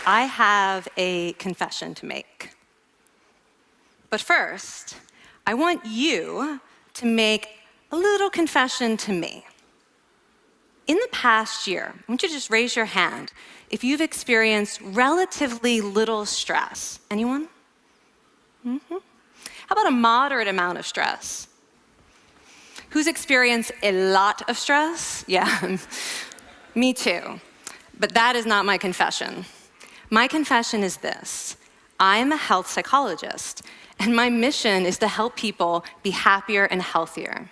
I have a confession to make. But first, I want you to make a little confession to me. In the past year, I want you to just raise your hand if you've experienced relatively little stress. Anyone? How about a moderate amount of stress? Who's experienced a lot of stress? Yeah, me too. But that is not my confession. My confession is this: I am a health psychologist, and my mission is to help people be happier and healthier.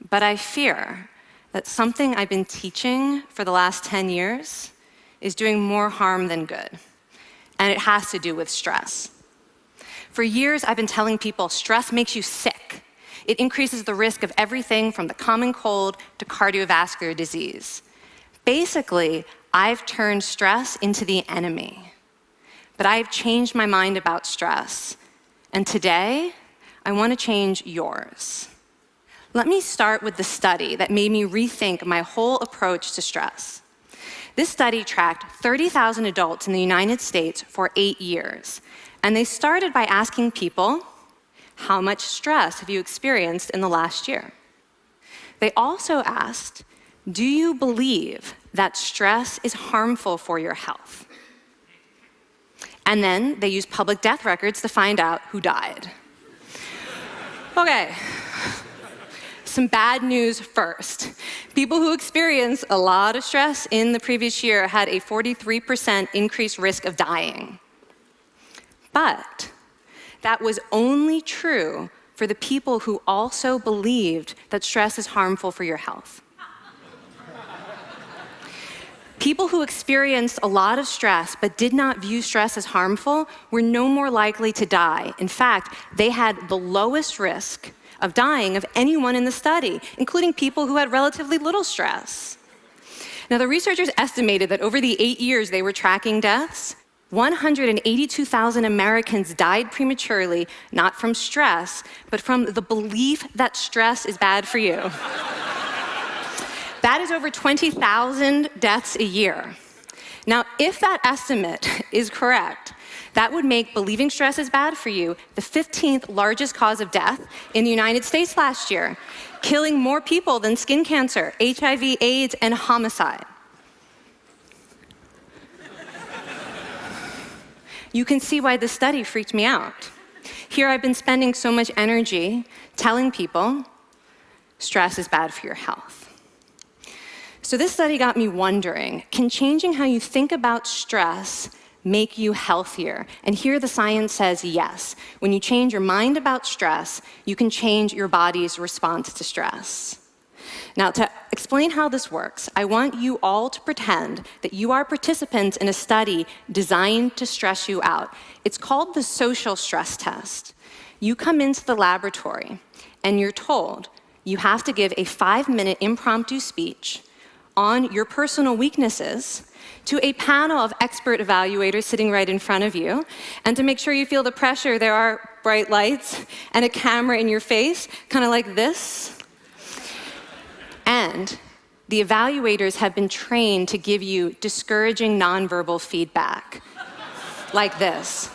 But I fear that something I've been teaching for the last 10 years is doing more harm than good, and it has to do with stress. For years, I've been telling people stress makes you sick. It increases the risk of everything from the common cold to cardiovascular disease. Basically, I've turned stress into the enemy. But I've changed my mind about stress. And today, I want to change yours. Let me start with the study that made me rethink my whole approach to stress. This study tracked 30,000 adults in the United States for 8 years. And they started by asking people, how much stress have you experienced in the last year? They also asked, do you believe that stress is harmful for your health? And then they used public death records to find out who died. Okay, some bad news first. People who experienced a lot of stress in the previous year had a 43% increased risk of dying. But that was only true for the people who also believed that stress is harmful for your health. People who experienced a lot of stress but did not view stress as harmful were no more likely to die. In fact, they had the lowest risk of dying of anyone in the study, including people who had relatively little stress. Now, the researchers estimated that over the 8 years they were tracking deaths, 182,000 Americans died prematurely, not from stress, but from the belief that stress is bad for you. That is over 20,000 deaths a year. Now, if that estimate is correct, that would make believing stress is bad for you the 15th largest cause of death in the United States last year, killing more people than skin cancer, HIV, AIDS, and homicide. You can see why this study freaked me out. Here I've been spending so much energy telling people stress is bad for your health. So this study got me wondering, can changing how you think about stress make you healthier? And here the science says yes. When you change your mind about stress, you can change your body's response to stress. Now, to explain how this works, I want you all to pretend that you are participants in a study designed to stress you out. It's called the social stress test. You come into the laboratory, and you're told you have to give a 5-minute impromptu speech on your personal weaknesses to a panel of expert evaluators sitting right in front of you. And to make sure you feel the pressure, there are bright lights and a camera in your face, kind of like this. And the evaluators have been trained to give you discouraging nonverbal feedback, like this.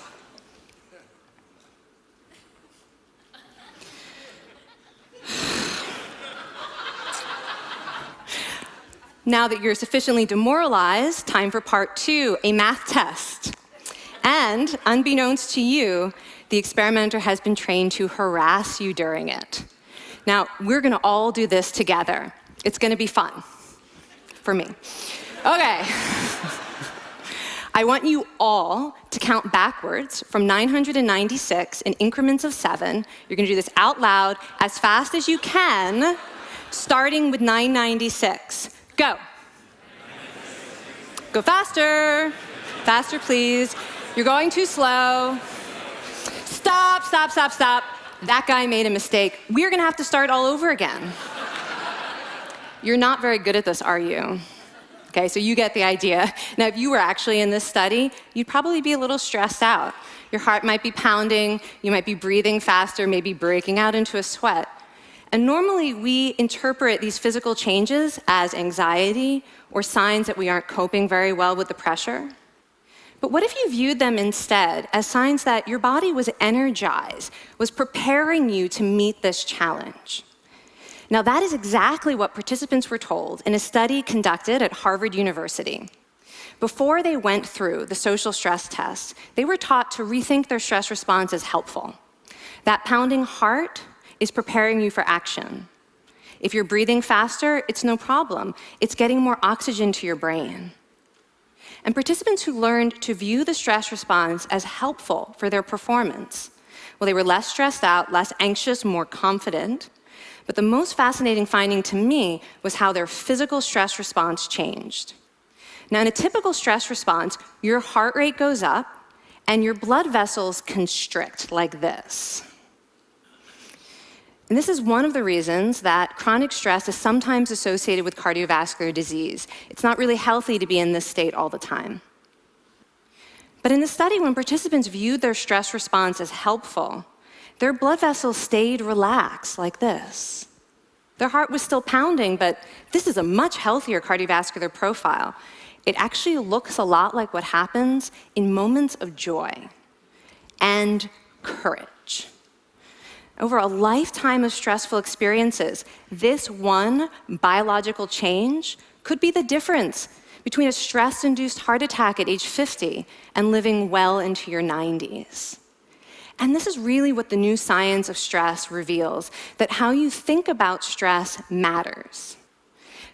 Now that you're sufficiently demoralized, time for part 2, a math test. And unbeknownst to you, the experimenter has been trained to harass you during it. Now, we're gonna all do this together. It's gonna be fun, for me. Okay. I want you all to count backwards from 996 in increments of 7. You're gonna do this out loud as fast as you can, starting with 996. Go. Go faster. Faster, please. You're going too slow. Stop, stop, stop, stop. That guy made a mistake. We're gonna have to start all over again. You're not very good at this, are you? Okay, so you get the idea. Now, if you were actually in this study, you'd probably be a little stressed out. Your heart might be pounding, you might be breathing faster, maybe breaking out into a sweat. And normally we interpret these physical changes as anxiety or signs that we aren't coping very well with the pressure. But what if you viewed them instead as signs that your body was energized, was preparing you to meet this challenge? Now, that is exactly what participants were told in a study conducted at Harvard University. Before they went through the social stress test, they were taught to rethink their stress response as helpful. That pounding heart is preparing you for action. If you're breathing faster, it's no problem. It's getting more oxygen to your brain. And participants who learned to view the stress response as helpful for their performance, well, they were less stressed out, less anxious, more confident. But the most fascinating finding to me was how their physical stress response changed. Now, in a typical stress response, your heart rate goes up and your blood vessels constrict like this. And this is one of the reasons that chronic stress is sometimes associated with cardiovascular disease. It's not really healthy to be in this state all the time. But in the study, when participants viewed their stress response as helpful, their blood vessels stayed relaxed like this. Their heart was still pounding, but this is a much healthier cardiovascular profile. It actually looks a lot like what happens in moments of joy and courage. Over a lifetime of stressful experiences, this one biological change could be the difference between a stress-induced heart attack at age 50 and living well into your 90s. And this is really what the new science of stress reveals, that how you think about stress matters.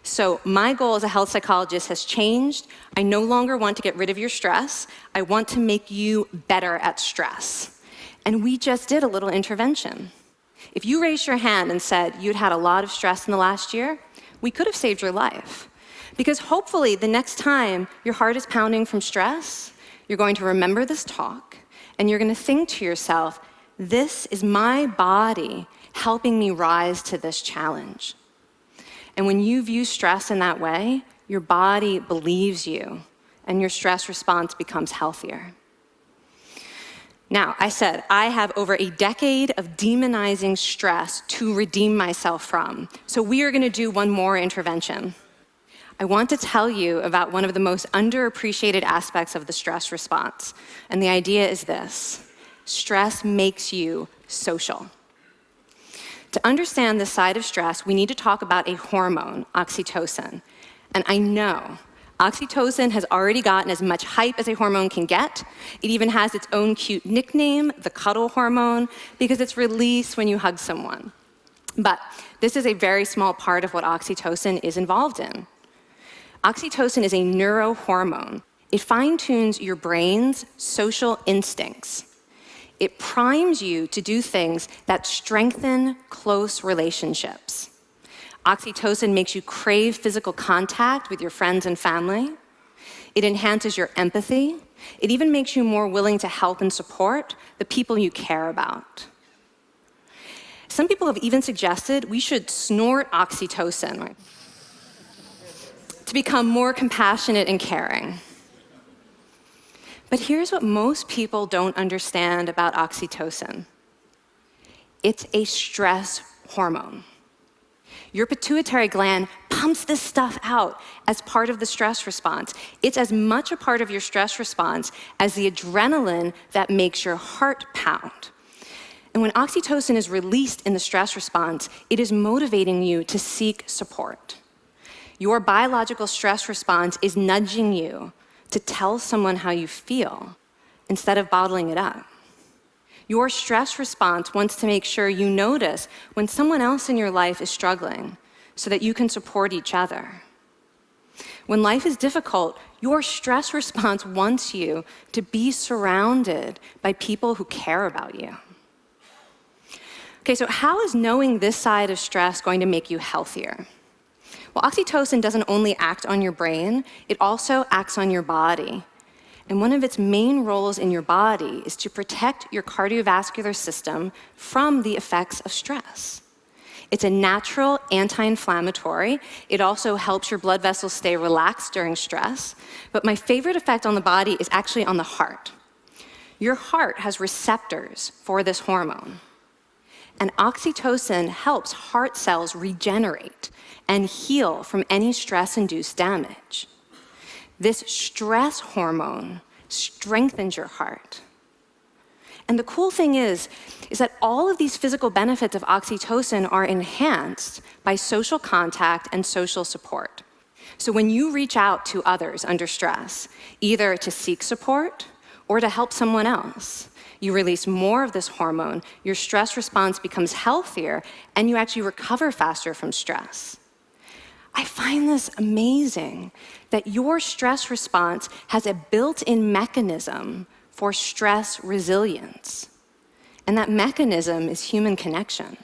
So my goal as a health psychologist has changed. I no longer want to get rid of your stress. I want to make you better at stress. And we just did a little intervention. If you raised your hand and said you'd had a lot of stress in the last year, we could have saved your life. Because hopefully the next time your heart is pounding from stress, you're going to remember this talk, and you're going to think to yourself, this is my body helping me rise to this challenge. And when you view stress in that way, your body believes you, and your stress response becomes healthier. Now, I said I have over a decade of demonizing stress to redeem myself from. So we are going to do one more intervention. I want to tell you about one of the most underappreciated aspects of the stress response. And the idea is this: stress makes you social. To understand this side of stress, we need to talk about a hormone, oxytocin. And I know oxytocin has already gotten as much hype as a hormone can get. It even has its own cute nickname, the cuddle hormone, because it's released when you hug someone. But this is a very small part of what oxytocin is involved in. Oxytocin is a neurohormone. It fine-tunes your brain's social instincts. It primes you to do things that strengthen close relationships. Oxytocin makes you crave physical contact with your friends and family. It enhances your empathy. It even makes you more willing to help and support the people you care about. Some people have even suggested we should snort oxytocin, right, to become more compassionate and caring. But here's what most people don't understand about oxytocin. It's a stress hormone. Your pituitary gland pumps this stuff out as part of the stress response. It's as much a part of your stress response as the adrenaline that makes your heart pound. And when oxytocin is released in the stress response, it is motivating you to seek support. Your biological stress response is nudging you to tell someone how you feel instead of bottling it up. Your stress response wants to make sure you notice when someone else in your life is struggling so that you can support each other. When life is difficult, your stress response wants you to be surrounded by people who care about you. Okay, so how is knowing this side of stress going to make you healthier? Well, oxytocin doesn't only act on your brain, it also acts on your body. And one of its main roles in your body is to protect your cardiovascular system from the effects of stress. It's a natural anti-inflammatory. It also helps your blood vessels stay relaxed during stress. But my favorite effect on the body is actually on the heart. Your heart has receptors for this hormone. And oxytocin helps heart cells regenerate and heal from any stress-induced damage. This stress hormone strengthens your heart. And the cool thing is that all of these physical benefits of oxytocin are enhanced by social contact and social support. So when you reach out to others under stress, either to seek support or to help someone else, you release more of this hormone, your stress response becomes healthier, and you actually recover faster from stress. I find this amazing that your stress response has a built-in mechanism for stress resilience. And that mechanism is human connection.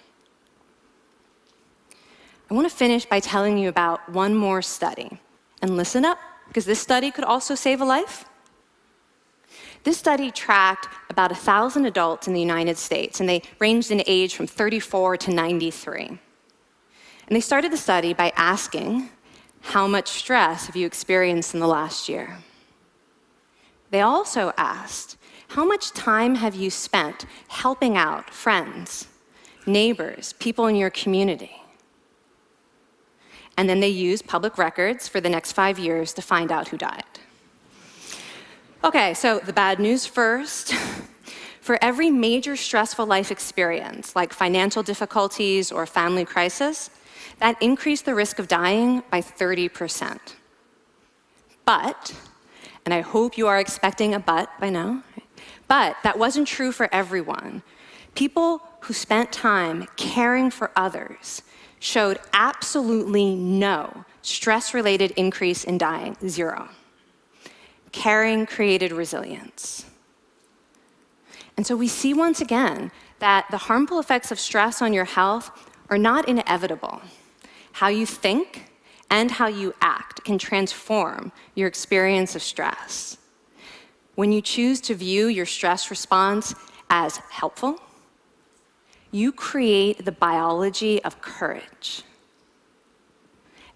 I want to finish by telling you about one more study. And listen up, because this study could also save a life. This study tracked about 1,000 adults in the United States, and they ranged in age from 34 to 93. And they started the study by asking, how much stress have you experienced in the last year? They also asked, how much time have you spent helping out friends, neighbors, people in your community? And then they used public records for the next 5 years to find out who died. Okay, so the bad news first. For every major stressful life experience, like financial difficulties or family crisis, that increased the risk of dying by 30%. But, and I hope you are expecting a but by now, but that wasn't true for everyone. People who spent time caring for others showed absolutely no stress-related increase in dying, 0. Caring created resilience. And so we see once again that the harmful effects of stress on your health are not inevitable. How you think and how you act can transform your experience of stress. When you choose to view your stress response as helpful, you create the biology of courage.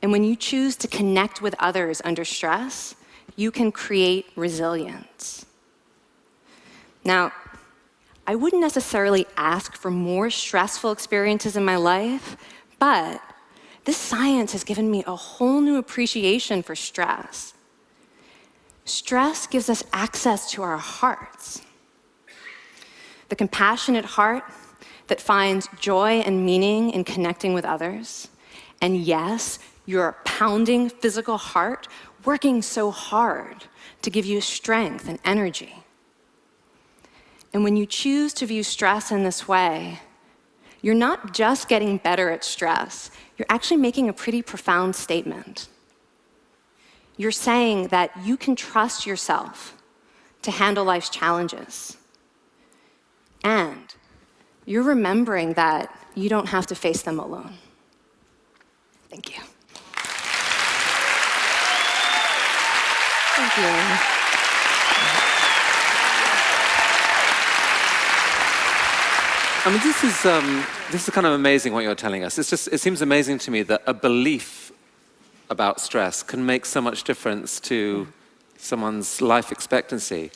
And when you choose to connect with others under stress, you can create resilience. Now, I wouldn't necessarily ask for more stressful experiences in my life, but this science has given me a whole new appreciation for stress. Stress gives us access to our hearts. The compassionate heart that finds joy and meaning in connecting with others. And yes, your pounding physical heart working so hard to give you strength and energy. And when you choose to view stress in this way, you're not just getting better at stress, you're actually making a pretty profound statement. You're saying that you can trust yourself to handle life's challenges. And you're remembering that you don't have to face them alone. Thank you. Thank you. I mean, this is kind of amazing what you're telling us. It seems amazing to me that a belief about stress can make so much difference to someone's life expectancy.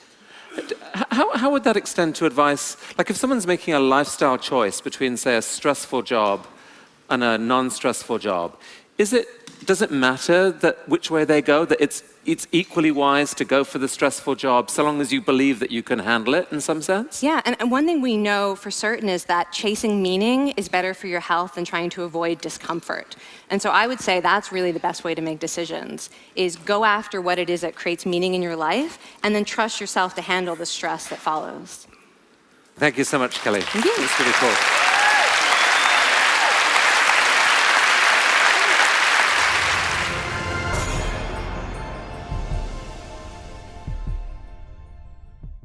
How would that extend to advice? Like if someone's making a lifestyle choice between, say, a stressful job and a non-stressful job, does it matter that which way they go, that it's equally wise to go for the stressful job so long as you believe that you can handle it in some sense? Yeah, and one thing we know for certain is that chasing meaning is better for your health than trying to avoid discomfort. And so I would say that's really the best way to make decisions, is go after what it is that creates meaning in your life and then trust yourself to handle the stress that follows. Thank you so much, Kelly. Thank you. It's really cool.